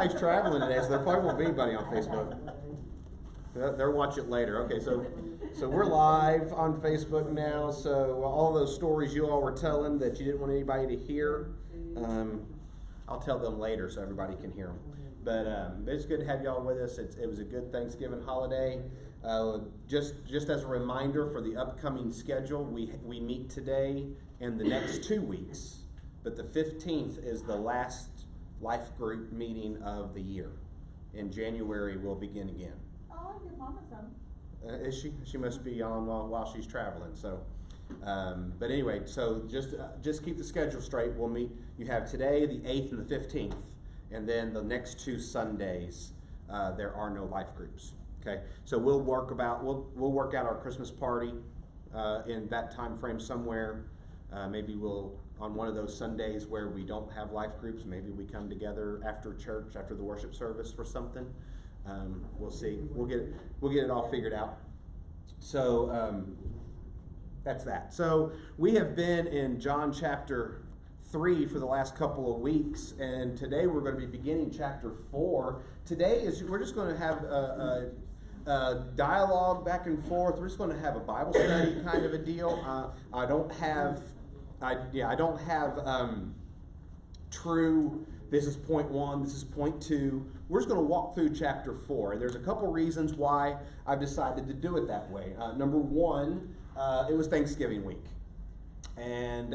everybody's traveling today, so there probably won't be anybody on Facebook. They'll watch it later. Okay, so we're live on Facebook now. So all those stories you all were telling that you didn't want anybody to hear, I'll tell them later so everybody can hear them. But it's good to have y'all with us. It was a good Thanksgiving holiday. Just as a reminder for the upcoming schedule, we meet today and the next 2 weeks. But the 15th is the last life group meeting of the year. In January, we'll begin again. Oh, your mama's on. Is she? She must be on while she's traveling. So, but anyway, so just keep the schedule straight. We'll meet. You have today, the 8th and the 15th, and then the next 2 Sundays, there are no life groups. Okay, so we'll work out our Christmas party in that time frame somewhere. Maybe we'll on one of those Sundays where we don't have life groups. Maybe we come together after church, after the worship service for something. We'll see. We'll get it all figured out. So that's that. So we have been in John chapter 3 for the last couple of weeks, and today we're going to be beginning chapter 4. Today we're just going to have a dialogue back and forth. We're just going to have a Bible study kind of a deal. I don't have true. This is point 1, this is point 2. We're just going to walk through chapter 4. There's a couple reasons why I've decided to do it that way. Number 1, it was Thanksgiving week. And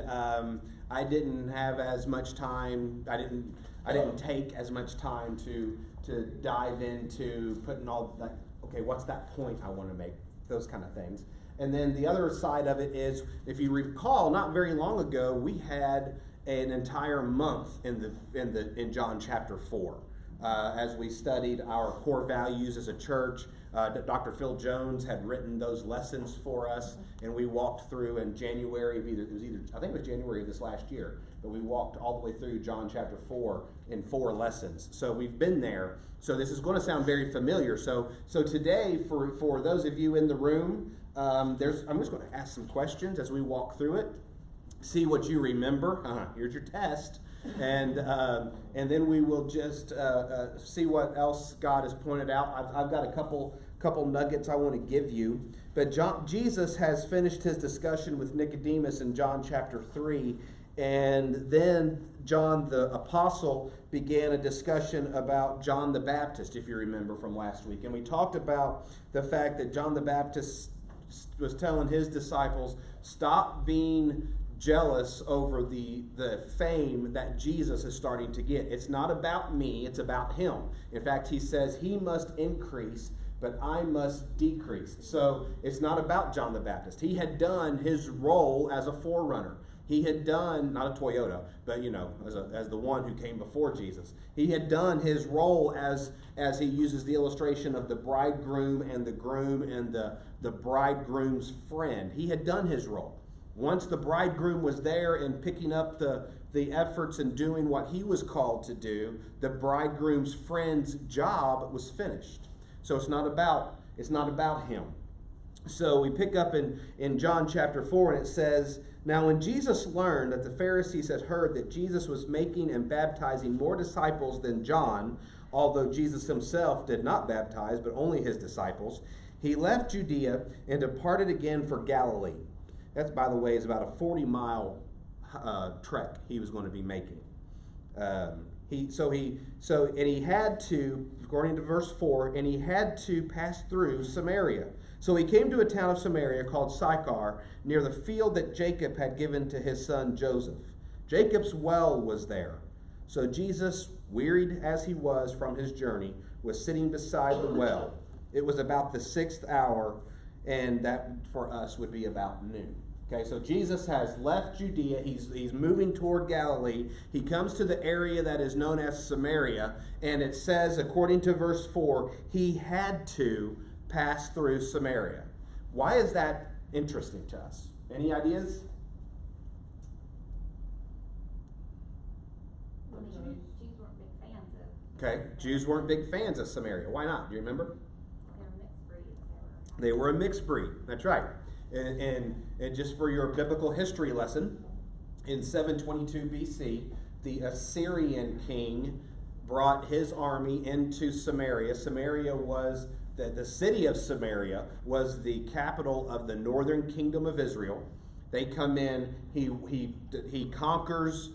I didn't have as much time. I didn't take as much time to dive into putting all that, okay, what's that point I want to make? Those kind of things. And then the other side of it is, if you recall, not very long ago, we had an entire month in John chapter 4 as we studied our core values as a church. Dr. Phil Jones had written those lessons for us, and we walked through in January of I think it was January of this last year, but we walked all the way through John chapter 4 in 4 lessons. So we've been there. So this is going to sound very familiar. So today, for those of you in the room, I'm just going to ask some questions as we walk through it. See what you remember. Here's your test, and then we will just see what else God has pointed out. I've got a couple nuggets I want to give you. But Jesus has finished his discussion with Nicodemus in John chapter 3, and then John the Apostle began a discussion about John the Baptist, if you remember from last week. And we talked about the fact that John the Baptist was telling his disciples, stop being jealous over the fame that Jesus is starting to get. It's not about me, it's about him. In fact, he says he must increase, but I must decrease. So it's not about John the Baptist. He had done his role as a forerunner. He had done, not a Toyota, but as the one who came before Jesus. He had done his role as he uses the illustration of the bridegroom and the groom and the bridegroom's friend. He had done his role. Once the bridegroom was there and picking up the efforts and doing what he was called to do, the bridegroom's friend's job was finished. So it's not about him. So we pick up in John chapter 4, and it says, now when Jesus learned that the Pharisees had heard that Jesus was making and baptizing more disciples than John, although Jesus himself did not baptize, but only his disciples, he left Judea and departed again for Galilee. That, by the way, is about a 40-mile trek he was going to be making. He had to, according to verse 4, and he had to pass through Samaria. So he came to a town of Samaria called Sychar, near the field that Jacob had given to his son Joseph. Jacob's well was there. So Jesus, wearied as he was from his journey, was sitting beside the well. It was about the 6th hour, and that for us would be about noon. Okay, so Jesus has left Judea. He's moving toward Galilee. He comes to the area that is known as Samaria, and it says, according to verse 4, he had to pass through Samaria. Why is that interesting to us? Any ideas? Jews weren't big fans of. Okay, Jews weren't big fans of Samaria. Why not? Do you remember? They were mixed breeds. They were a mixed breed. That's right. And just for your biblical history lesson, in 722 BC, the Assyrian king brought his army into Samaria. Samaria was, the city of Samaria was the capital of the northern kingdom of Israel. They come in, he conquers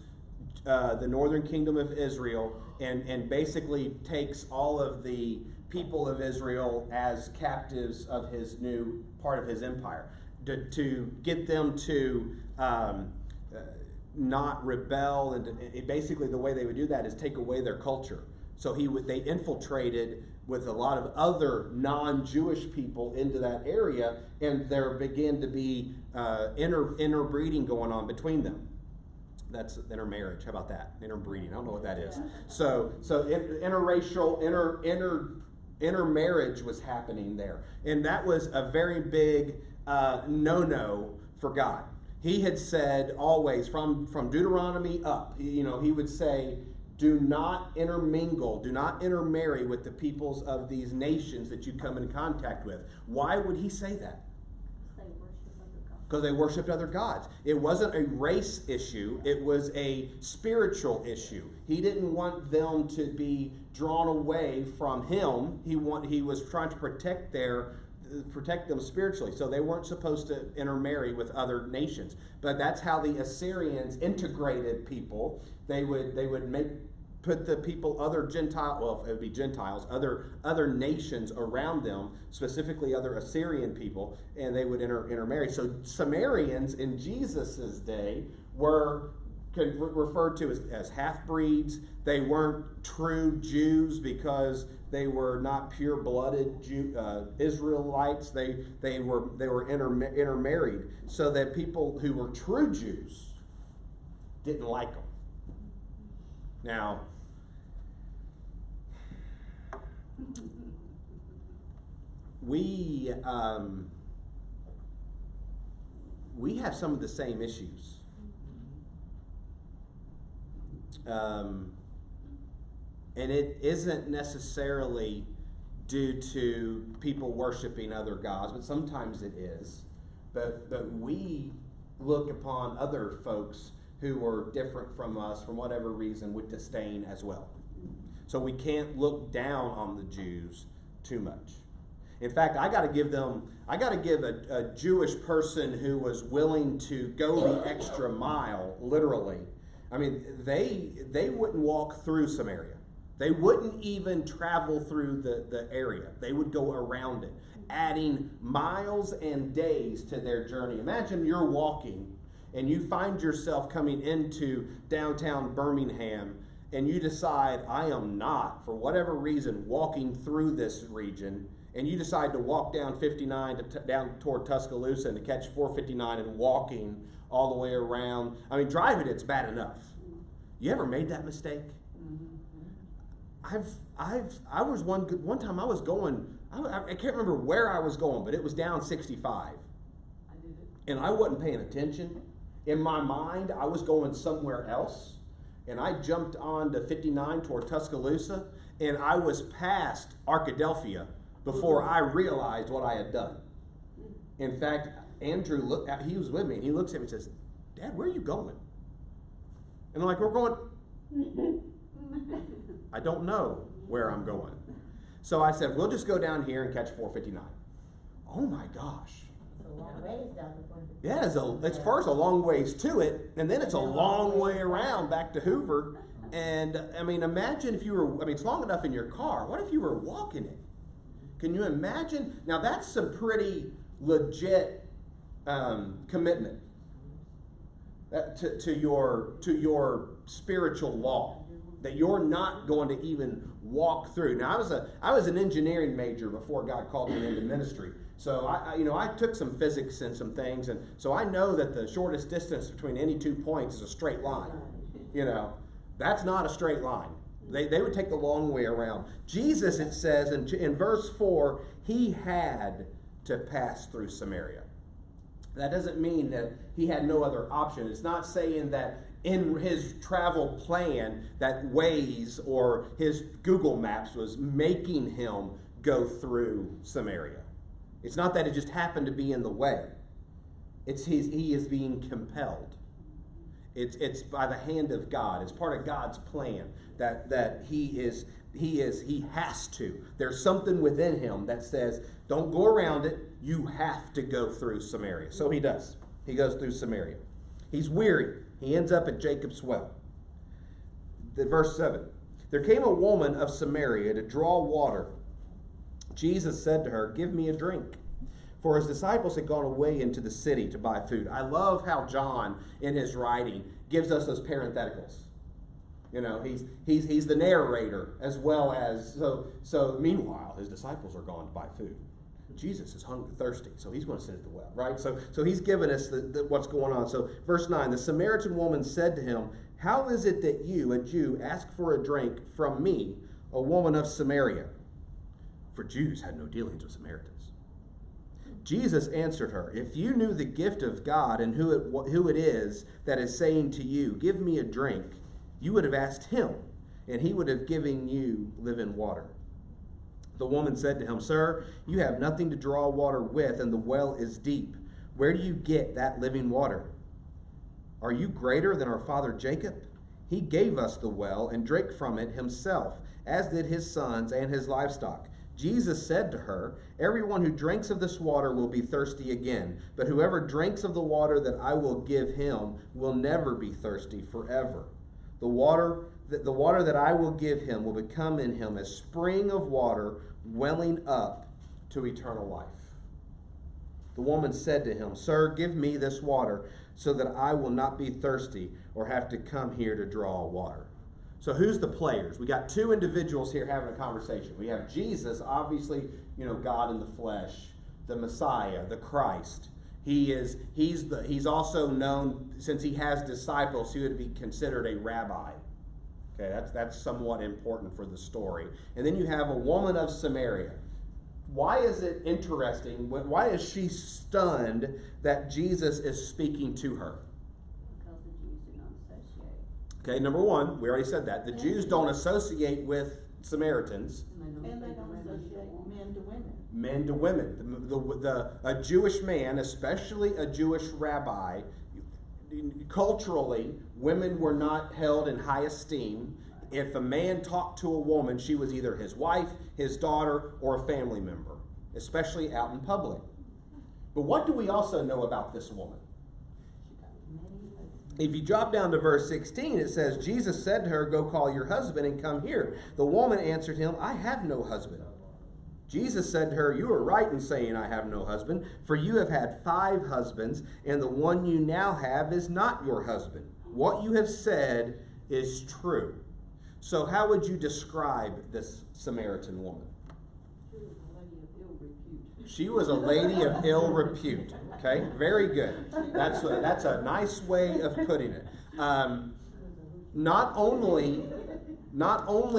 the northern kingdom of Israel and basically takes all of the people of Israel as captives of his new part of his empire to get them to not rebel, and basically the way they would do that is take away their culture. So they infiltrated with a lot of other non-Jewish people into that area, and there began to be interbreeding going on between them. That's intermarriage. How about that? Interbreeding. I don't know what that is. So interracial, intermarriage was happening there, and that was a very big no-no for God. He had said always from Deuteronomy up, he would say, do not intermingle, do not intermarry with the peoples of these nations that you come in contact with. Why would he say that? Because they worshipped other gods. It wasn't a race issue, it was a spiritual issue. He didn't want them to be drawn away from him. He was trying to protect them spiritually. So they weren't supposed to intermarry with other nations. But that's how the Assyrians integrated people. They would put the people, other Gentile, well, it would be Gentiles, other nations around them, specifically other Assyrian people, and they would intermarry. So Samaritans in Jesus's day were referred to as half-breeds. They weren't true Jews because they were not pure-blooded Israelites. They were intermarried, so that people who were true Jews didn't like them. Now, we have some of the same issues. And it isn't necessarily due to people worshiping other gods, but sometimes it is. But we look upon other folks who are different from us, from whatever reason, with disdain as well. So we can't look down on the Jews too much. In fact, I got to give a Jewish person who was willing to go the extra mile, literally. I mean, they wouldn't walk through Samaria. They wouldn't even travel through the area. They would go around it, adding miles and days to their journey. Imagine you're walking and you find yourself coming into downtown Birmingham, and you decide, I am not, for whatever reason, walking through this region, and you decide to walk down 59 down toward Tuscaloosa and to catch 459 and walking all the way around. I mean, driving it's bad enough. You ever made that mistake? I was one time I was going, I can't remember where I was going, but it was down 65. And I wasn't paying attention. In my mind, I was going somewhere else. And I jumped on to 59 toward Tuscaloosa, and I was past Arkadelphia before I realized what I had done. In fact, Andrew he was with me, and he looks at me and says, Dad, where are you going? And I'm like, we're going, I don't know where I'm going. So I said, we'll just go down here and catch 459. Oh my gosh. It's a long ways down the point. Yeah, it's first a long ways to it, and then it's a long way around back to Hoover. And I mean, imagine if you were, it's long enough in your car. What if you were walking it? Can you imagine? Now that's some pretty legit commitment to your spiritual law, that you're not going to even walk through. Now I was an engineering major before God called me into ministry. So I took some physics and some things, and so I know that the shortest distance between any 2 points is a straight line. That's not a straight line. They would take the long way around. Jesus, it says in verse 4, he had to pass through Samaria. That doesn't mean that he had no other option. It's not saying that in his travel plan that Waze or his Google Maps was making him go through Samaria. It's not that it just happened to be in the way. He is being compelled. It's by the hand of God. It's part of God's plan that he has to. There's something within him that says, don't go around it. You have to go through Samaria. So he does. He goes through Samaria. He's weary. He ends up at Jacob's well. Verse 7. There came a woman of Samaria to draw water. Jesus said to her, give me a drink. For his disciples had gone away into the city to buy food. I love how John, in his writing, gives us those parentheticals. You know, he's the narrator as well as, so meanwhile, his disciples are gone to buy food. Jesus is hungry, thirsty, so he's going to sit at the well, right? So he's given us what's going on. So verse 9, the Samaritan woman said to him, how is it that you, a Jew, ask for a drink from me, a woman of Samaria? For Jews had no dealings with Samaritans. Jesus answered her, if you knew the gift of God and who it is that is saying to you, give me a drink, you would have asked him, and he would have given you living water. The woman said to him, sir, you have nothing to draw water with, and the well is deep. Where do you get that living water? Are you greater than our father Jacob? He gave us the well and drank from it himself, as did his sons and his livestock. Jesus said to her, everyone who drinks of this water will be thirsty again, but whoever drinks of the water that I will give him will never be thirsty forever. The water that I will give him will become in him a spring of water welling up to eternal life. The woman said to him, sir, give me this water so that I will not be thirsty or have to come here to draw water. So who's the players? We got two individuals here having a conversation. We have Jesus, obviously, God in the flesh, the Messiah, the Christ. He's also known, since he has disciples, he would be considered a rabbi. Okay, that's somewhat important for the story. And then you have a woman of Samaria. Why is it interesting? Why is she stunned that Jesus is speaking to her? Because the Jews do not associate. Okay, number one, we already said that. The Jews don't associate with Samaritans. And they don't associate men to women. Men to women. A Jewish man, especially a Jewish rabbi, culturally, women were not held in high esteem. If a man talked to a woman, she was either his wife, his daughter, or a family member, especially out in public. But what do we also know about this woman? If you drop down to verse 16, it says, Jesus said to her, go call your husband and come here. The woman answered him, I have no husband. Jesus said to her, you are right in saying I have no husband, for you have had 5 husbands, and the one you now have is not your husband. What you have said is true. So how would you describe this Samaritan woman? She was a lady of ill repute. Okay, very good. That's a nice way of putting it. Not only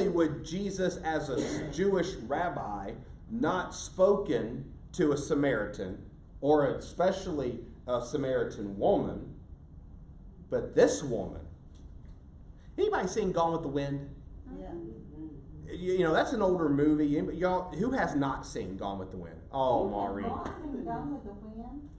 would Jesus, as a Jewish rabbi, not spoken to a Samaritan, or especially a Samaritan woman, but this woman. Anybody seen Gone with the Wind? Yeah. That's an older movie. Y'all, who has not seen Gone with the Wind? Oh, Maureen. Gone with the Wind.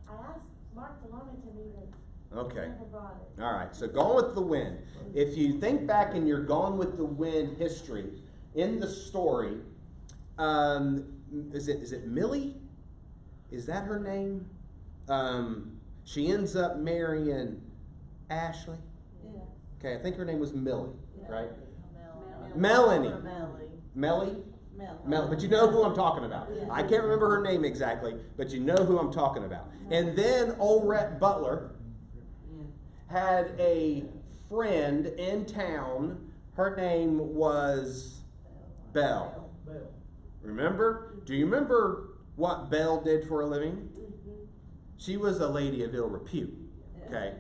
I asked Mark to loan it to me, but Okay. never brought it. All right. So Gone with the Wind. If you think back in your Gone with the Wind history, in the story, is it Millie? Is that her name? She ends up marrying Ashley. Yeah. Okay, I think her name was Millie, right? Melanie. Mellie? Melanie. But you know who I'm talking about. Yeah. I can't remember her name exactly, but you know who I'm talking about. And then old Rhett Butler had a friend in town. Her name was Belle. Remember? Do you remember what Belle did for a living? She was a lady of ill repute. Okay?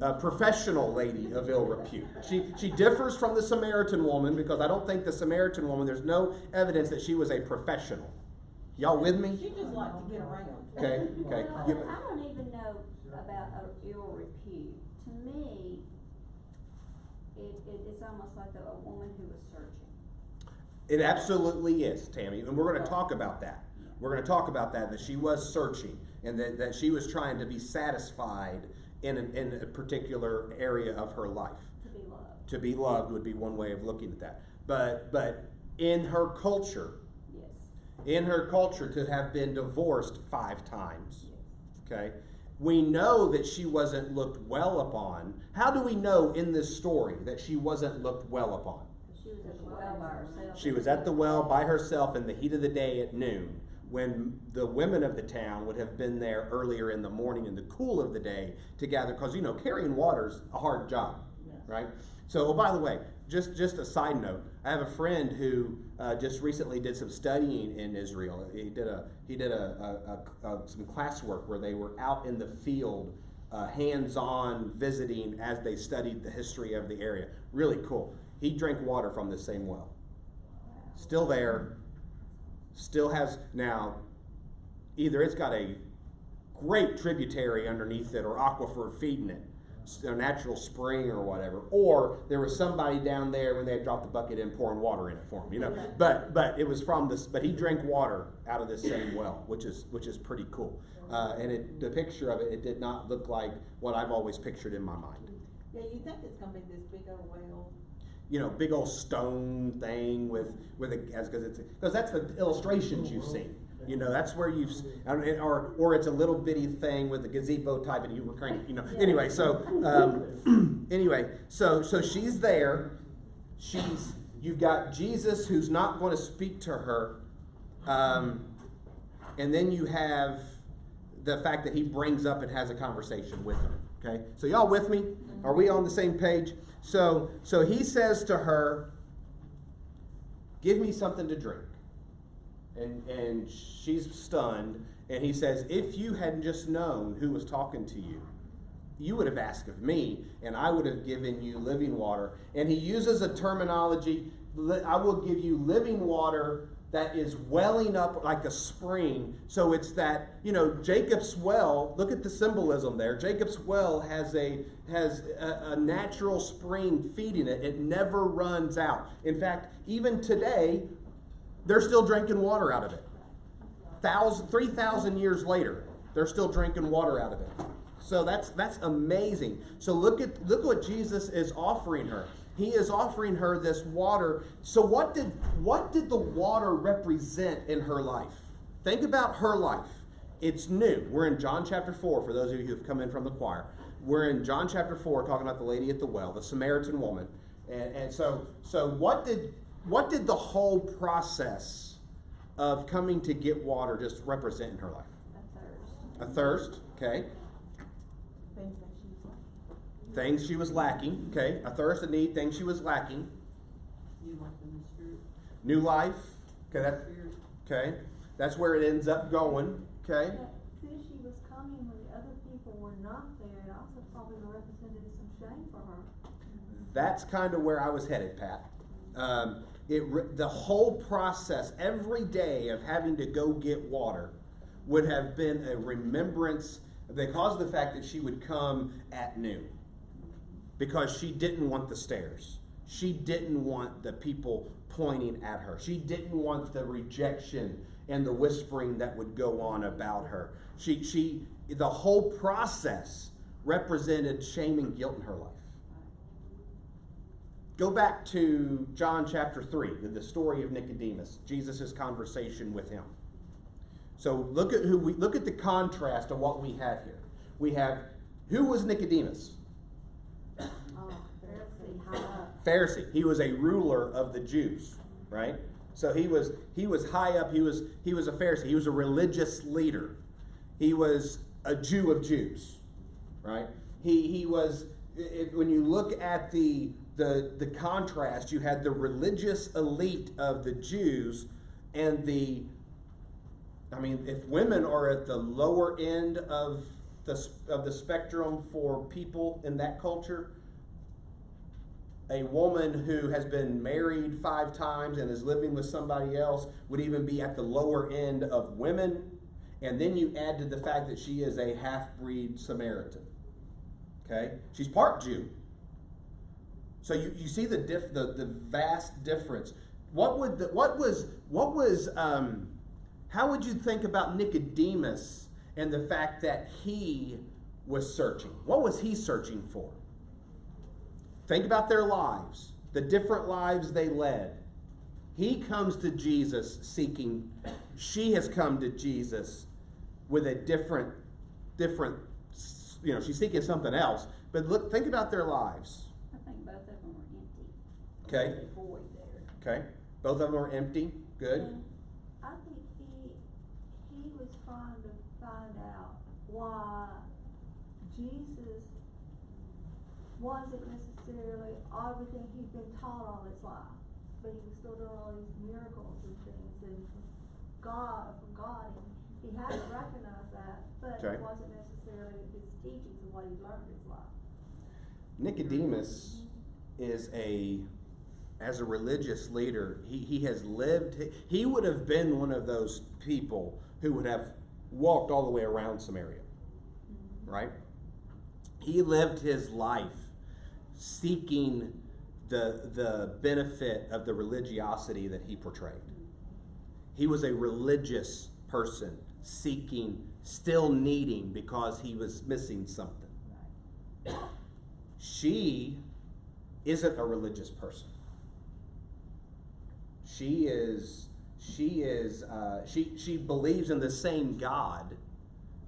A professional lady of ill repute. She differs from the Samaritan woman because I don't think the Samaritan woman, there's no evidence that she was a professional. Y'all with me? She just liked to get around. Okay. Well, I don't even know about ill repute. To me, it's almost like a woman who was searching. It absolutely is, Tammy, and we're going to talk about that. We're going to talk about that she was searching and that she was trying to be satisfied in a particular area of her life. To be loved. To be loved would be one way of looking at that. But in her culture, to have been divorced 5 times, okay, we know that she wasn't looked well upon. How do we know in this story that she wasn't looked well upon? She was at the well by herself. She was at the well by herself in the heat of the day at noon, when the women of the town would have been there earlier in the morning in the cool of the day to gather, because carrying water's a hard job, right? So, oh, by the way, just a side note, I have a friend who just recently did some studying in Israel. He did some classwork where they were out in the field, hands-on visiting as they studied the history of the area. Really cool. He drank water from the same well. Still there. Still has, now, either it's got a great tributary underneath it or aquifer feeding it, a natural spring or whatever, or there was somebody down there when they had dropped the bucket in pouring water in it for him, But it was from this. But he drank water out of this same well, which is pretty cool. And the picture of it did not look like what I've always pictured in my mind. Yeah, you think it's gonna be this big old well? Big old stone thing with because that's the illustrations you've seen. That's where you've, or it's a little bitty thing with a gazebo type, and you were kind of, Anyway, so so she's there. You've got Jesus who's not going to speak to her, and then you have the fact that he brings up and has a conversation with her. Okay, so y'all with me? Are we on the same page? So he says to her, "Give me something to drink." And she's stunned, and he says, "If you had just known who was talking to you, you would have asked of me, and I would have given you living water." And he uses a terminology, "I will give you living water that is welling up like a spring." So it's that, Jacob's well, look at the symbolism there. Jacob's well has a natural spring feeding it. It never runs out. In fact, even today, they're still drinking water out of it. 3,000 years later, they're still drinking water out of it. So that's amazing. So look what Jesus is offering her. He is offering her this water. So what did the water represent in her life? Think about her life. It's new. We're in John chapter 4, for those of you who have come in from the choir. We're in John chapter 4 talking about the lady at the well, the Samaritan woman. And so what did the whole process of coming to get water just represent in her life? A thirst. A thirst, okay. Things she was lacking, okay. A thirst, a need, things she was lacking. New life, okay. That's where it ends up going, okay. Since she was coming when the other people were not there, it also probably represented some shame for her. That's kind of where I was headed, Pat. The whole process, every day of having to go get water, would have been a remembrance because of the fact that she would come at noon. Because she didn't want the stares. She didn't want the people pointing at her. She didn't want the rejection and the whispering that would go on about her. The whole process represented shame and guilt in her life. Go back to John chapter 3, the story of Nicodemus, Jesus' conversation with him. So look at the contrast of what we have here. We have, who was Nicodemus? Pharisee. He was a ruler of the Jews, right? So he was high up. He was a Pharisee. He was a religious leader. He was a Jew of Jews, right? He was. When you look at the contrast, you had the religious elite of the Jews and if women are at the lower end of the spectrum for people in that culture, a woman who has been married 5 times and is living with somebody else would even be at the lower end of women. And then you add to the fact that she is a half-breed Samaritan. Okay? She's part Jew. So you see the vast difference. How would you think about Nicodemus and the fact that he was searching. What was he searching for? Think about their lives, the different lives they led. He comes to Jesus seeking, she has come to Jesus with a different, she's seeking something else. But look, think about their lives. I think both of them were empty. Okay. There's a void there. Okay. Both of them are empty. Good. And I think he was trying to find out why Jesus wasn't necessarily everything he'd been taught all his life, but he was still doing all these miracles and things, and God, and he had to recognize that, but Okay. it wasn't necessarily his teachings and what he learned in his life. Nicodemus is as a religious leader, he has lived, he would have been one of those people who would have walked all the way around Samaria, right? He lived his life seeking the benefit of the religiosity that he portrayed. He was a religious person seeking, still needing because he was missing something. She isn't a religious person. She believes in the same God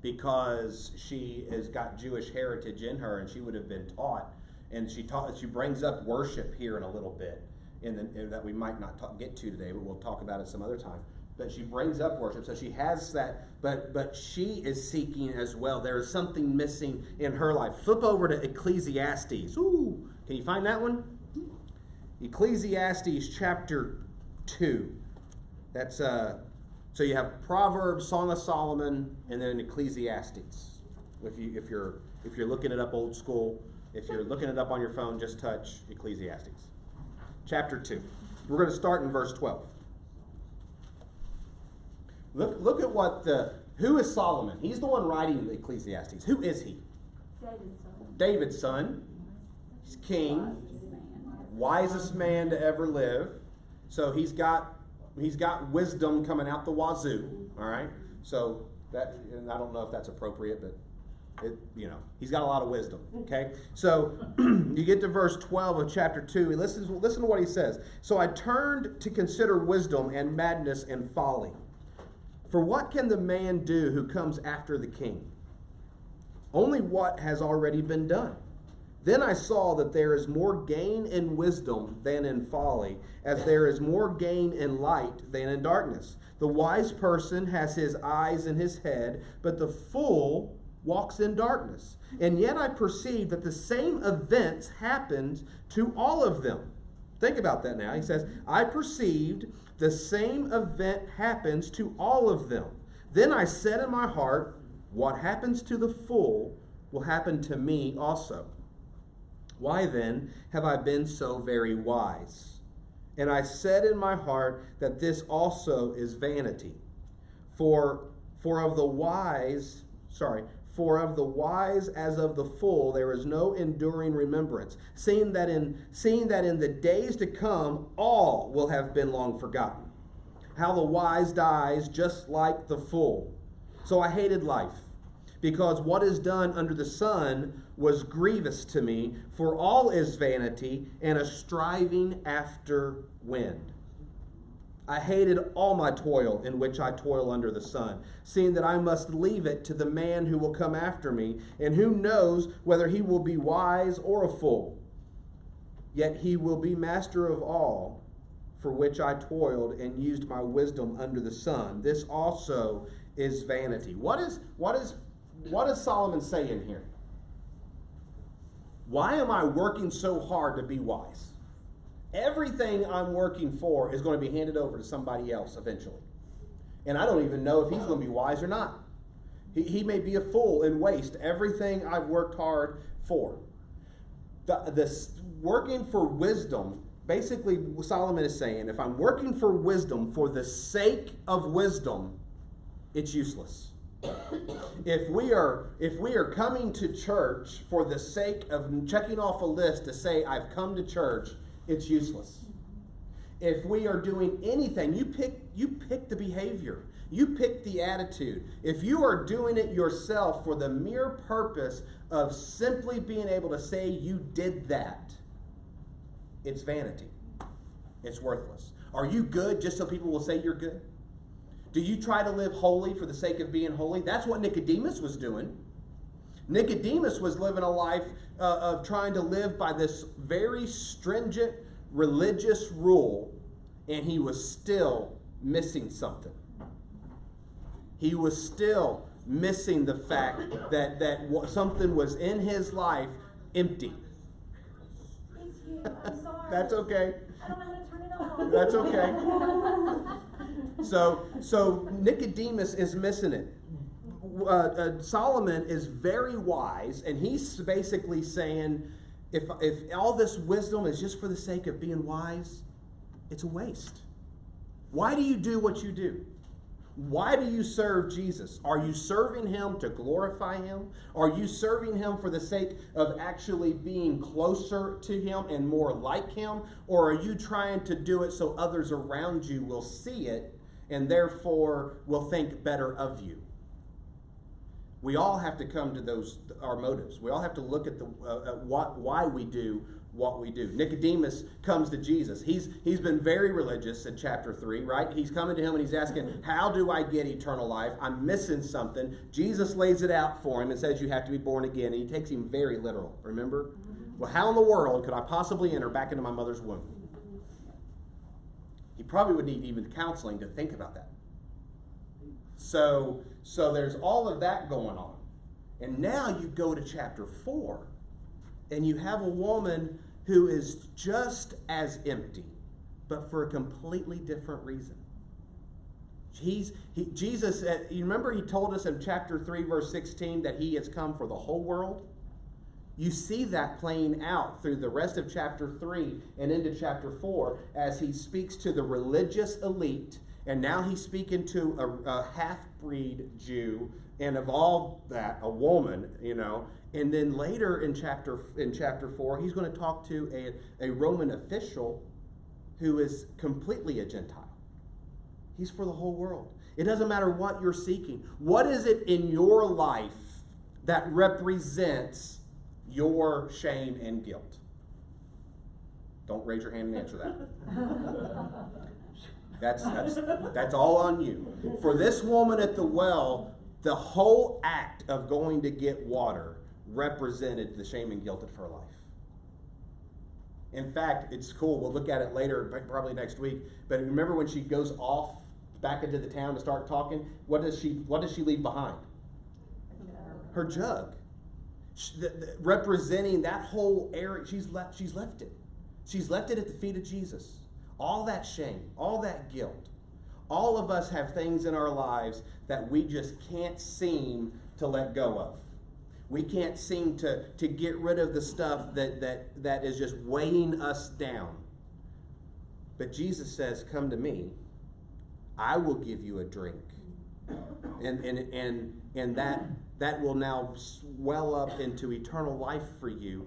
because she has got Jewish heritage in her, and she would have been taught. And she brings up worship here in a little bit, that we might not get to today, but we'll talk about it some other time. But she brings up worship, so she has that. But she is seeking as well. There is something missing in her life. Flip over to Ecclesiastes. Ooh, can you find that one? Ecclesiastes chapter 2. That's so you have Proverbs, Song of Solomon, and then Ecclesiastes. If you're looking it up old school. If you're looking it up on your phone, just touch Ecclesiastes. Chapter 2. We're going to start in verse 12. Look at who is Solomon? He's the one writing the Ecclesiastes. Who is he? David's son. He's king. Wisest man to ever live. So he's got wisdom coming out the wazoo. All right? So that, and I don't know if that's appropriate, but he's got a lot of wisdom, okay? So you get to verse 12 of chapter 2. Listen to what he says. So I turned to consider wisdom and madness and folly. For what can the man do who comes after the king? Only what has already been done. Then I saw that there is more gain in wisdom than in folly, as there is more gain in light than in darkness. The wise person has his eyes in his head, but the fool walks in darkness. And yet I perceive that the same events happened to all of them. Think about that now. He says, I perceived the same event happens to all of them. Then I said in my heart, what happens to the fool will happen to me also. Why then have I been so very wise? And I said in my heart that this also is vanity. For of the wise as of the fool there is no enduring remembrance, seeing that in the days to come all will have been long forgotten. How the wise dies just like the fool. So I hated life, because what is done under the sun was grievous to me, for all is vanity and a striving after wind. I hated all my toil in which I toil under the sun, seeing that I must leave it to the man who will come after me, and who knows whether he will be wise or a fool. Yet he will be master of all for which I toiled and used my wisdom under the sun. This also is vanity. What does Solomon say in here? Why am I working so hard to be wise? Everything I'm working for is going to be handed over to somebody else eventually. And I don't even know if he's going to be wise or not. He may be a fool and waste everything I've worked hard for. The working for wisdom, basically Solomon is saying, if I'm working for wisdom for the sake of wisdom, it's useless. If we are coming to church for the sake of checking off a list to say I've come to church, it's useless. if we are doing anything, you pick the behavior. You pick the attitude. If you are doing it yourself for the mere purpose of simply being able to say you did that, it's vanity. It's worthless. Are you good just so people will say you're good? Do you try to live holy for the sake of being holy? That's what Nicodemus was doing. Nicodemus was living a life of trying to live by this very stringent religious rule, and he was still missing something. He was still missing the fact that something was in his life empty. It's you, I'm sorry. That's okay. I don't know how to turn it on. That's okay. So Nicodemus is missing it. Solomon is very wise, and he's basically saying, if all this wisdom is just for the sake of being wise, it's a waste. Why do you do what you do? Why do you serve Jesus? Are you serving him to glorify him? Are you serving him for the sake of actually being closer to him and more like him? Or are you trying to do it so others around you will see it and therefore will think better of you? We all have to come to our motives. We all have to look at why we do what we do. Nicodemus comes to Jesus. He's been very religious in chapter 3, right? He's coming to him and he's asking, how do I get eternal life? I'm missing something. Jesus lays it out for him and says you have to be born again. And he takes him very literal, remember? Well, how in the world could I possibly enter back into my mother's womb? He probably would need even counseling to think about that. So there's all of that going on. And now you go to chapter 4, and you have a woman who is just as empty, but for a completely different reason. Jesus, you remember he told us in chapter 3, verse 16, that he has come for the whole world? You see that playing out through the rest of chapter 3 and into chapter 4 as he speaks to the religious elite. And now he's speaking to a half-breed Jew, and of all that, a woman, And then later in chapter 4, he's going to talk to a Roman official who is completely a Gentile. He's for the whole world. It doesn't matter what you're seeking. What is it in your life that represents your shame and guilt? Don't raise your hand and answer that. That's all on you. For this woman at the well, the whole act of going to get water represented the shame and guilt of her life. In fact, it's cool. We'll look at it later, probably next week. But remember when she goes off back into the town to start talking? What does she leave behind? Her jug. Representing that whole area. She's left it. She's left it at the feet of Jesus. All that shame, all that guilt. All of us have things in our lives that we just can't seem to let go of. We can't seem to get rid of the stuff that is just weighing us down. But Jesus says, come to me. I will give you a drink. And that will now swell up into eternal life for you.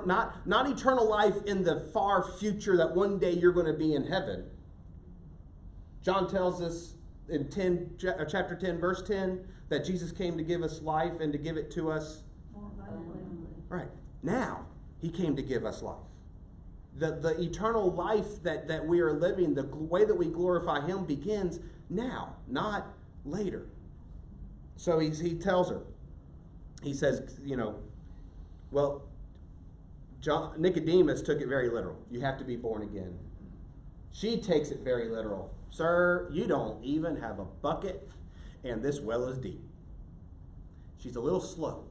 Not eternal life in the far future that one day you're going to be in heaven. John tells us in chapter 10, verse 10, that Jesus came to give us life and to give it to us. Right. Now, he came to give us life. The eternal life that we are living, the way that we glorify him begins now, not later. So he tells her, he says, Nicodemus took it very literal. You have to be born again. She takes it very literal. Sir, you don't even have a bucket, and this well is deep. She's a little slow,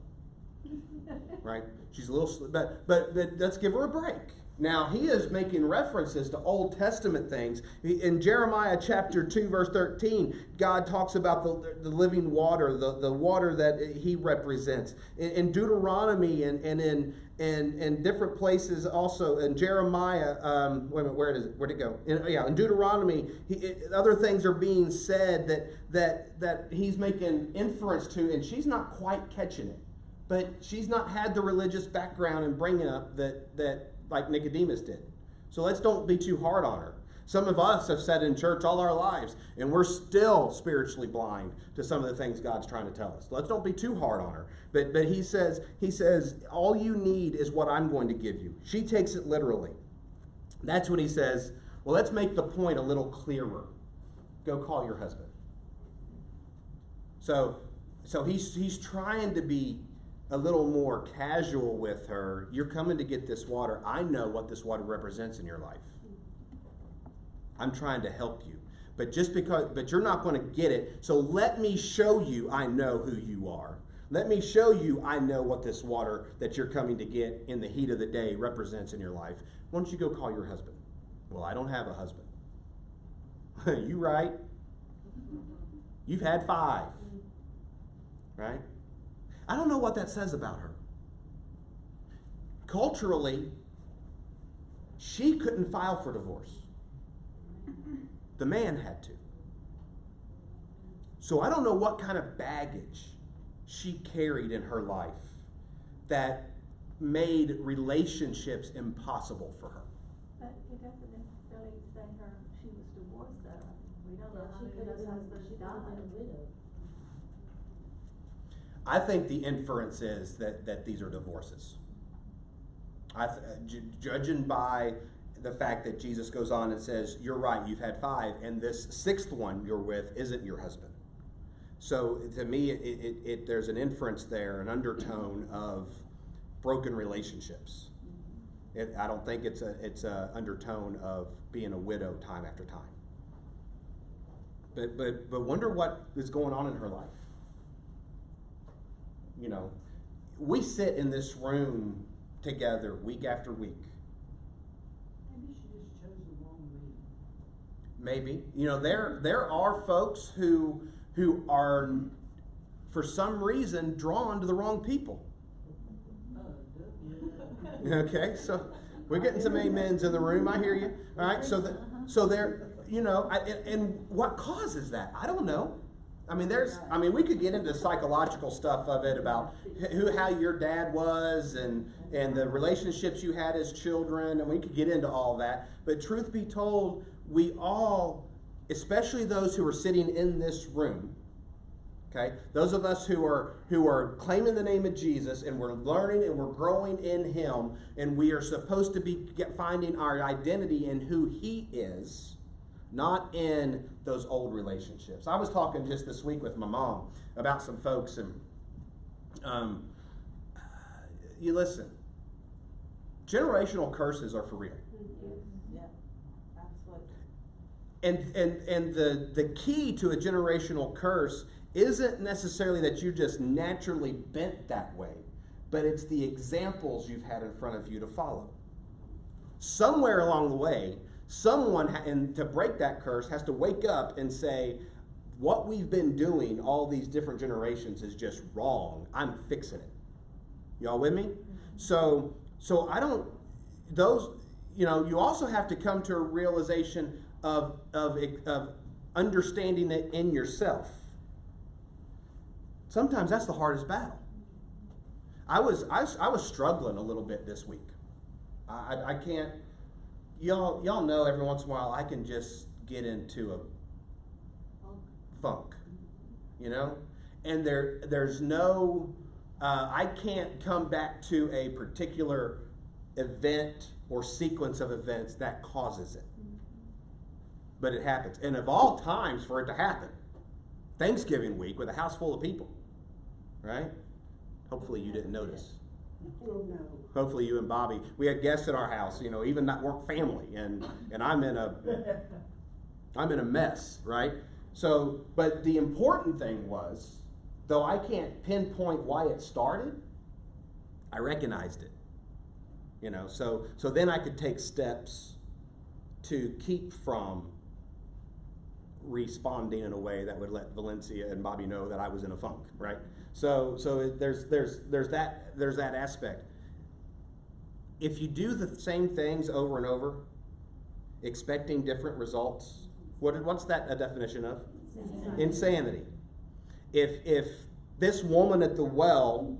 right? She's a little slow, but let's give her a break. Now, he is making references to Old Testament things. In Jeremiah chapter 2, verse 13, God talks about the living water, the water that he represents. In Deuteronomy and in different places also, in Jeremiah, wait a minute, where'd it go? In Deuteronomy, other things are being said that he's making inference to, and she's not quite catching it. But she's not had the religious background and bringing up that like Nicodemus did. So don't be too hard on her. Some of us have sat in church all our lives, and we're still spiritually blind to some of the things God's trying to tell us. Let's don't be too hard on her. But he says, all you need is what I'm going to give you. She takes it literally. That's when he says, well, let's make the point a little clearer. Go call your husband. So he's trying to be a little more casual with her. You're coming to get this water. I know what this water represents in your life. I'm trying to help you. But you're not going to get it. So let me show you I know who you are. Let me show you I know what this water that you're coming to get in the heat of the day represents in your life. Why don't you go call your husband? Well, I don't have a husband. You right. You've had 5. Right? I don't know what that says about her. Culturally, she couldn't file for divorce. The man had to. So I don't know what kind of baggage she carried in her life that made relationships impossible for her. But it doesn't necessarily say she was divorced though. We don't know how many of those husbands died. I think the inference is that these are divorces. Judging by the fact that Jesus goes on and says, you're right, you've had 5, and this 6th one you're with isn't your husband. So to me, there's an inference there, an undertone of broken relationships. I don't think it's a undertone of being a widow time after time. But wonder what is going on in her life. You know, we sit in this room together week after week. Maybe she just chose the wrong week. Maybe. You know, there are folks who are, for some reason, drawn to the wrong people. Okay, so we're getting some amens in the room. I hear you. All right, so there, you know, and what causes that? I don't know. I mean, we could get into psychological stuff of it about how your dad was and the relationships you had as children, and we could get into all that. But truth be told, we all, especially those who are sitting in this room, okay, those of us who are claiming the name of Jesus, and we're learning and we're growing in Him, and we are supposed to be finding our identity in who He is, not in those old relationships. I was talking just this week with my mom about some folks, and you listen, generational curses are for real. Yeah, absolutely. And the key to a generational curse isn't necessarily that you just naturally bent that way, but it's the examples you've had in front of you to follow. Somewhere along the way, someone, and to break that curse, has to wake up and say, what we've been doing all these different generations is just wrong. I'm fixing it. Y'all with me? So I don't, those, you know, you also have to come to a realization of understanding it in yourself. Sometimes that's the hardest battle. I was struggling a little bit this week. I can't, y'all know every once in a while I can just get into a funk, you know? And there's no, I can't come back to a particular event or sequence of events that causes it. But it happens. And of all times for it to happen, Thanksgiving week with a house full of people, right? Hopefully you didn't notice. Oh, no. Hopefully you and Bobby, we had guests at our house, you know, even that weren't family, and I'm in a mess, right? So, but the important thing was, though I can't pinpoint why it started, I recognized it. You know, so then I could take steps to keep from responding in a way that would let Valencia and Bobby know that I was in a funk, right? So there's that aspect. If you do the same things over and over, expecting different results, what's that a definition of? Insanity. If this woman at the well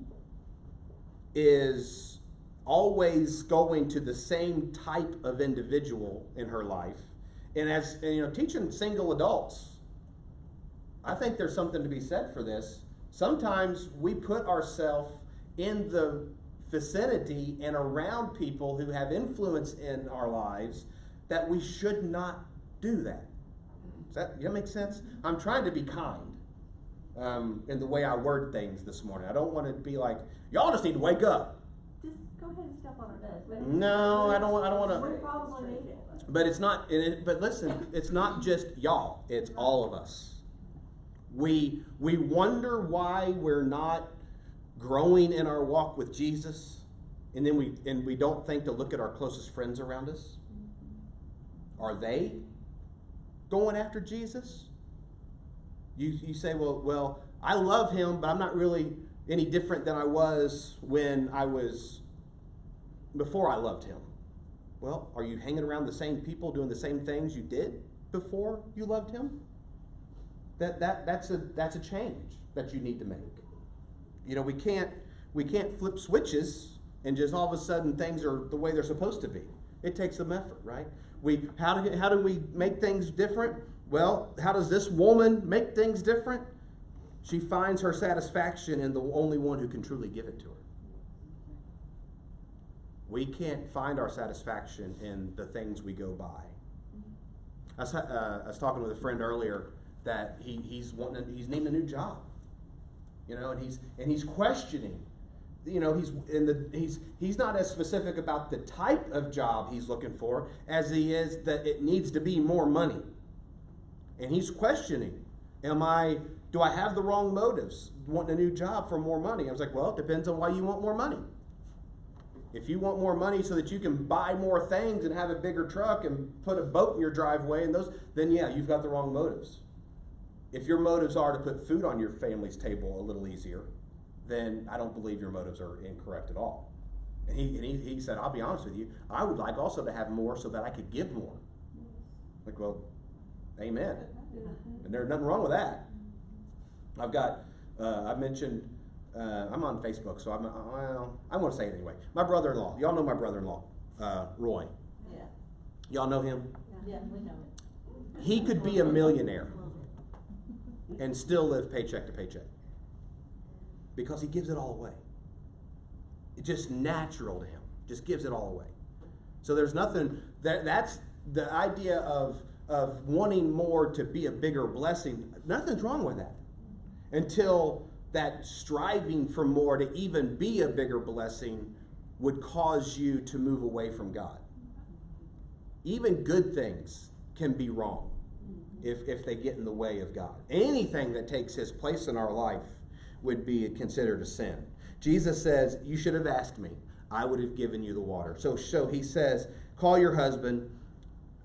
is always going to the same type of individual in her life, And teaching single adults, I think there's something to be said for this. Sometimes we put ourselves in the vicinity and around people who have influence in our lives that we should not do that. Does that make sense? I'm trying to be kind in the way I word things this morning. I don't want to be like, y'all just need to wake up. Just go ahead and step on our toes. No, I don't want to. We probably need it. But it's not. But listen, it's not just y'all. It's all of us. We wonder why we're not growing in our walk with Jesus, and then we don't think to look at our closest friends around us. Are they going after Jesus? You say, well, I love him, but I'm not really any different than I was before I loved him. Well, are you hanging around the same people doing the same things you did before you loved him? That's a change that you need to make. We can't flip switches and just all of a sudden things are the way they're supposed to be. It takes some effort, right? How do we make things different? Well, how does this woman make things different? She finds her satisfaction in the only one who can truly give it to her. We can't find our satisfaction in the things we go by. I was talking with a friend earlier that he's needing a new job, and he's questioning. He's not as specific about the type of job he's looking for as he is that it needs to be more money. And he's questioning, do I have the wrong motives wanting a new job for more money? I was like, well, it depends on why you want more money. If you want more money so that you can buy more things and have a bigger truck and put a boat in your driveway then yeah, you've got the wrong motives. If your motives are to put food on your family's table a little easier, then I don't believe your motives are incorrect at all. And he said, I'll be honest with you, I would like also to have more so that I could give more. Like, well, amen. And there's nothing wrong with that. I've got, I mentioned, I'm on Facebook, so I want to say it anyway. My brother-in-law, y'all know my brother-in-law, Roy. Yeah. Y'all know him? Yeah, we know it. He could be a millionaire and still live paycheck to paycheck because he gives it all away. It's just natural to him. Just gives it all away. So there's nothing, that's the idea of wanting more to be a bigger blessing. Nothing's wrong with that until that striving for more to even be a bigger blessing would cause you to move away from God. Even good things can be wrong if they get in the way of God. Anything that takes his place in our life would be considered a sin. Jesus says, you should have asked me. I would have given you the water. So he says, call your husband.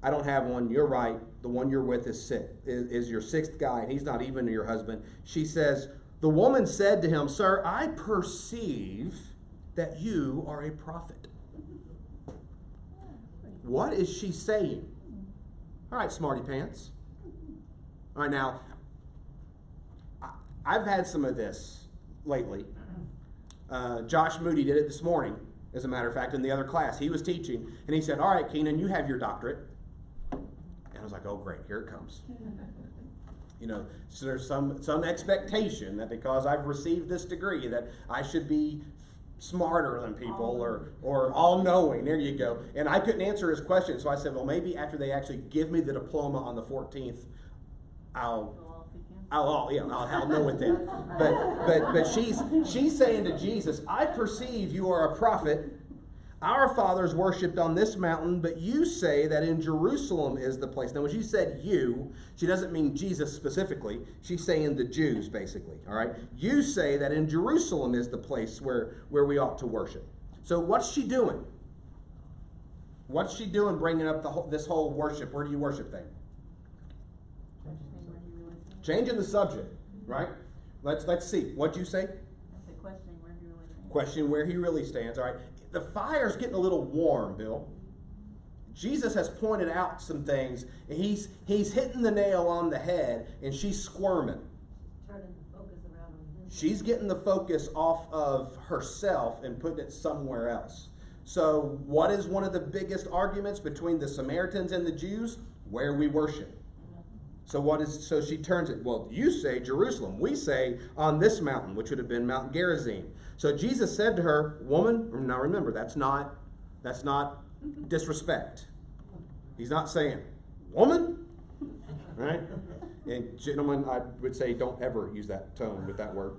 I don't have one. You're right. The one you're with is sick, is your sixth guy, and he's not even your husband. She says, the woman said to him, sir, I perceive that you are a prophet. What is she saying? All right, smarty pants. All right, now, I've had some of this lately. Josh Moody did it this morning, as a matter of fact, in the other class. He was teaching, and he said, all right, Keenan, you have your doctorate. And I was like, oh, great, here it comes. So there's some expectation that because I've received this degree that I should be smarter than people or all-knowing. There you go. And I couldn't answer his question, so I said, well, maybe after they actually give me the diploma on the 14th, I'll know it then. But she's saying to Jesus, I perceive you are a prophet. Our fathers worshipped on this mountain, but you say that in Jerusalem is the place. Now, when she said you, she doesn't mean Jesus specifically. She's saying the Jews, basically. All right? You say that in Jerusalem is the place where we ought to worship. So what's she doing? What's she doing bringing up this whole worship? Where do you worship thing? Changing the subject, right? Let's see. What'd you say? I said questioning where he really stands. Question where he really stands. All right. The fire's getting a little warm, Bill. Jesus has pointed out some things. And he's hitting the nail on the head, and she's squirming. Turning the focus around on him. She's getting the focus off of herself and putting it somewhere else. So what is one of the biggest arguments between the Samaritans and the Jews? where we worship. So she turns it, well, you say Jerusalem. We say on this mountain, which would have been Mount Gerizim. So Jesus said to her, woman, now remember, that's not disrespect. He's not saying, woman, right? And gentlemen, I would say don't ever use that tone with that word.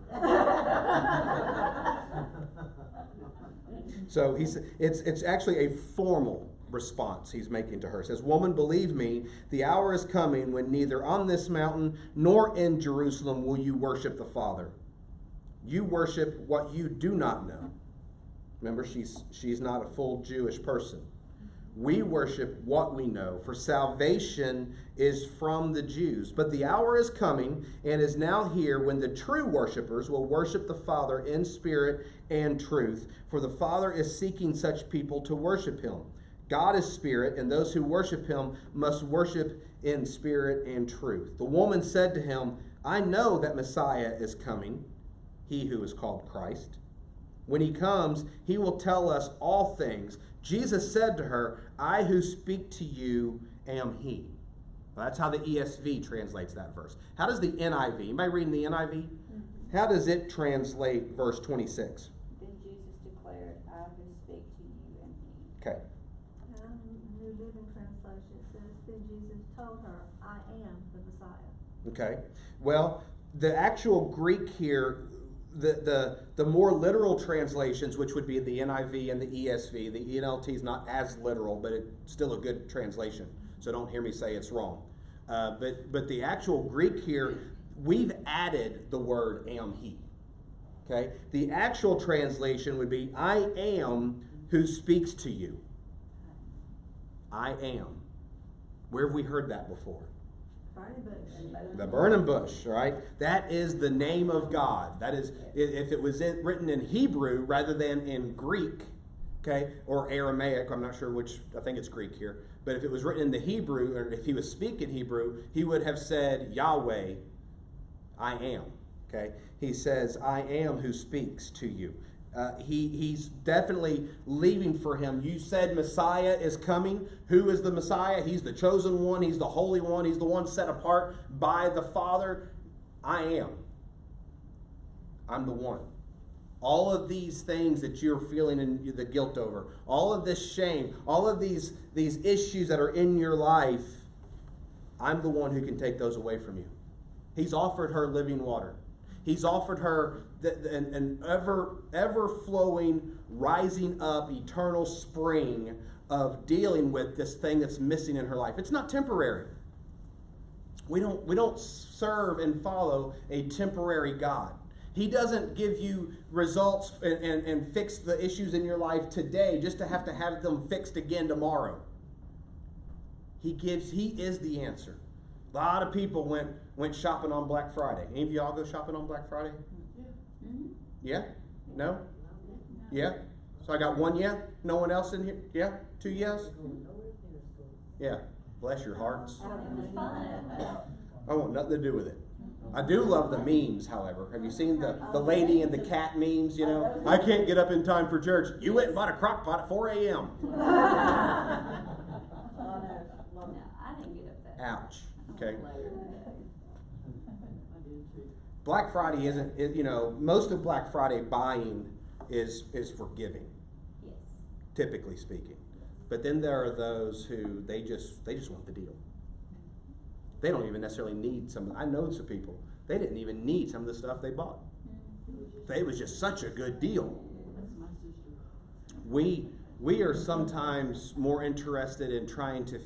So it's actually a formal response he's making to her. He says, woman, believe me, the hour is coming when neither on this mountain nor in Jerusalem will you worship the Father. You worship what you do not know. Remember, she's not a full Jewish person. We worship what we know, for salvation is from the Jews. But the hour is coming and is now here when the true worshipers will worship the Father in spirit and truth, for the Father is seeking such people to worship him. God is spirit, and those who worship him must worship in spirit and truth. The woman said to him, I know that Messiah is coming, he who is called Christ. When he comes, he will tell us all things. Jesus said to her, I who speak to you am he. Well, that's how the ESV translates that verse. How does the NIV, anybody reading the NIV? How does it translate verse 26? Then Jesus declared, I who speak to you am he. Okay. New Living Translation says, then Jesus told her, I am the Messiah. Okay. Well, the actual Greek here, the more literal translations, which would be the NIV and the ESV, the ENLT is not as literal, but it's still a good translation. So don't hear me say it's wrong. But the actual Greek here, we've added the word am he. Okay? The actual translation would be, I am who speaks to you. I am. Where have we heard that before? Burning bush. The burning bush, right? That is the name of God. That is, if it was written in Hebrew rather than in Greek, okay, or Aramaic, I'm not sure which, I think it's Greek here, but if it was written in the Hebrew, or if he was speaking Hebrew, he would have said, Yahweh, I am, okay? He says, I am who speaks to you. He's definitely leaving for him. You said Messiah is coming. Who is the Messiah? He's the chosen one. He's the holy one. He's the one set apart by the Father. I am. I'm the one. All of these things that you're feeling in the guilt over, all of this shame, all of these issues that are in your life, I'm the one who can take those away from you. He's offered her living water. He's offered her an ever-flowing, rising up, eternal spring of dealing with this thing that's missing in her life. It's not temporary. We don't serve and follow a temporary God. He doesn't give you results and fix the issues in your life today just to have them fixed again tomorrow. He is the answer. A lot of people went shopping on Black Friday. Any of y'all go shopping on Black Friday? Yeah? No? Yeah? So I got one yeah? No one else in here? Yeah? 2 yes? Yeah. Bless your hearts. I want nothing to do with it. I do love the memes, however. Have you seen the lady and the cat memes, you know? I can't get up in time for church. You went and bought a crock pot at 4 a.m. No, I didn't get up that. Ouch. Okay. Black Friday most of Black Friday buying is forgiving, Yes. typically speaking. But then there are those who they just want the deal. They don't even necessarily need I know some people, they didn't even need some of the stuff they bought. It was just such a good deal. We are sometimes more interested in trying to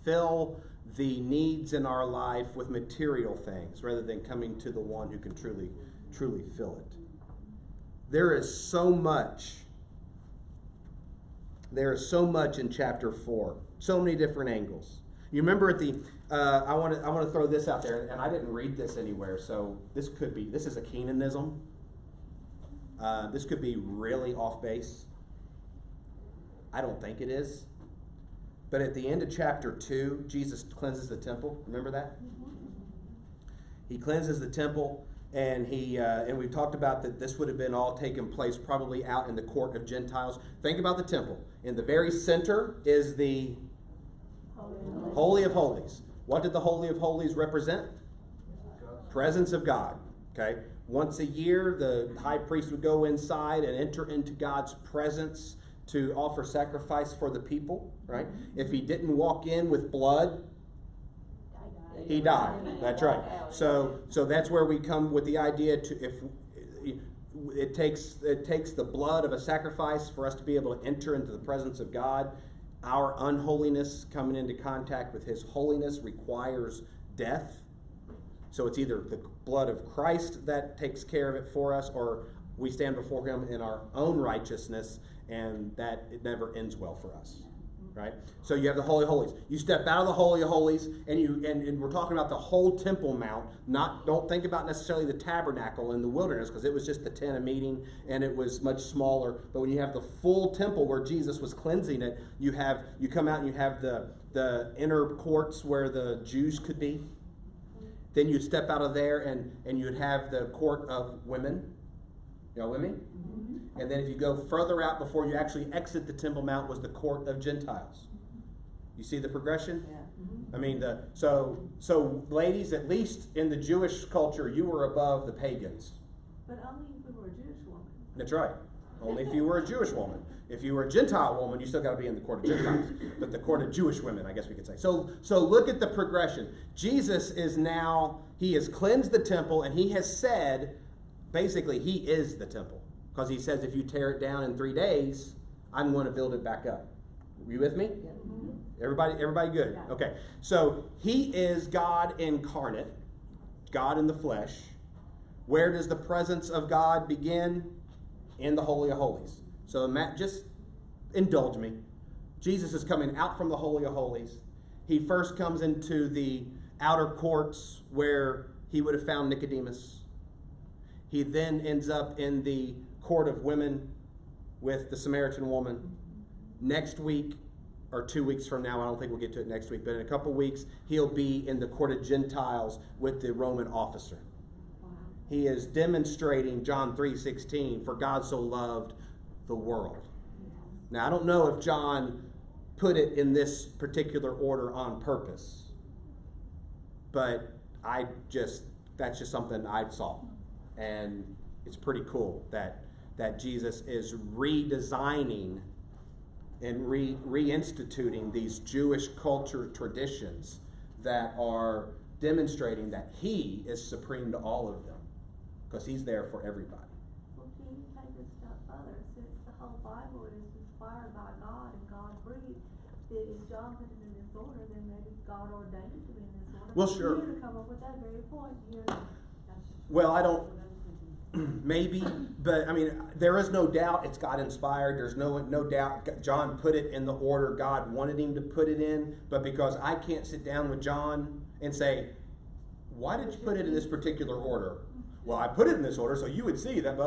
fill the needs in our life with material things rather than coming to the one who can truly fill it. There is so much in chapter 4, so many different angles. You remember at the I want to throw this out there, and I didn't read this anywhere, so this is a Cananism. This could be really off base. I don't think it is. But at the end of chapter 2, Jesus cleanses the temple. Remember that? He cleanses the temple, and and we talked about that this would have been all taking place probably out in the court of Gentiles. Think about the temple. In the very center is the Holy of Holies. What did the Holy of Holies represent? Presence of God. Okay? Once a year, the high priest would go inside and enter into God's presence to offer sacrifice for the people, right? If he didn't walk in with blood, he died. That's right. So that's where we come with the idea to if it takes the blood of a sacrifice for us to be able to enter into the presence of God. Our unholiness coming into contact with his holiness requires death. So it's either the blood of Christ that takes care of it for us, or we stand before him in our own righteousness, and that it never ends well for us. Right? So you have the Holy of Holies. You step out of the Holy of Holies, and we're talking about the whole Temple Mount. Don't think about necessarily the tabernacle in the wilderness, because it was just the tent of meeting and it was much smaller. But when you have the full temple where Jesus was cleansing it, you come out and you have the inner courts where the Jews could be. Then you'd step out of there and you'd have the court of women. Y'all with me? And then if you go further out before you actually exit the Temple Mount was the court of Gentiles. You see the progression? Yeah. I mean, so ladies, at least in the Jewish culture, you were above the pagans. But only if we were a Jewish woman. That's right. Only if you were a Jewish woman. If you were a Gentile woman, you still got to be in the court of Gentiles. But the court of Jewish women, I guess we could say. So look at the progression. Jesus is now, he has cleansed the temple, and he has said, basically, he is the temple. Because he says, if you tear it down in 3 days, I'm going to build it back up. Are you with me? Yeah. Everybody good? Yeah. Okay. So he is God incarnate, God in the flesh. Where does the presence of God begin? In the Holy of Holies. So Matt, just indulge me. Jesus is coming out from the Holy of Holies. He first comes into the outer courts where he would have found Nicodemus. He then ends up in the court of women with the Samaritan woman. Next week, or 2 weeks from now, I don't think we'll get to it next week, but in a couple weeks, he'll be in the court of Gentiles with the Roman officer. Wow. He is demonstrating John 3:16, for God so loved the world. Now, I don't know if John put it in this particular order on purpose, but that's just something I saw. And it's pretty cool that Jesus is redesigning and reinstituting these Jewish culture traditions that are demonstrating that he is supreme to all of them, because he's there for everybody. Well, can you take it a step further? Since the whole Bible is inspired by God and God breathed, that if John put it in this order, then maybe God ordained it to be in this order. Well, For sure. you to come up with that very point, Well, I don't, maybe, but I mean, there is no doubt it's God inspired. There's no doubt John put it in the order God wanted him to put it in. But because I can't sit down with John and say, why did you put it in this particular order? Well, I put it in this order so you would see that,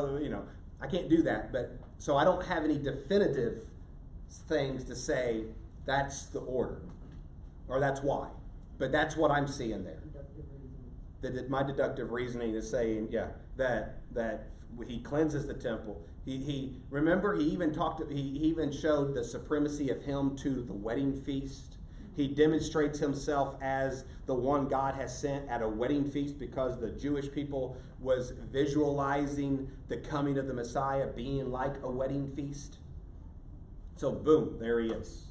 I can't do that. But so I don't have any definitive things to say that's the order or that's why. But that's what I'm seeing there. My deductive reasoning is saying, that he cleanses the temple. He even showed the supremacy of him to the wedding feast. He demonstrates himself as the one God has sent at a wedding feast, because the Jewish people was visualizing the coming of the Messiah being like a wedding feast. So boom, there he is.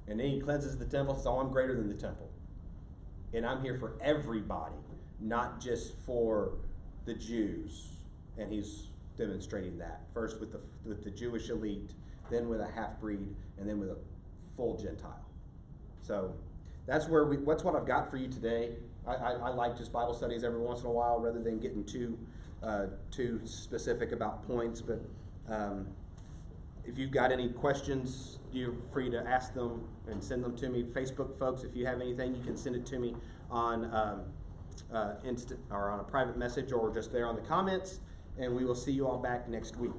And then he cleanses the temple, so I'm greater than the temple. And I'm here for everybody, not just for the Jews. And he's demonstrating that. First with the Jewish elite, then with a half-breed, and then with a full Gentile. So that's what I've got for you today. I like just Bible studies every once in a while rather than getting too specific about points. But if you've got any questions, you're free to ask them and send them to me. Facebook folks, if you have anything, you can send it to me on instant or on a private message or just there on the comments. And we will see you all back next week.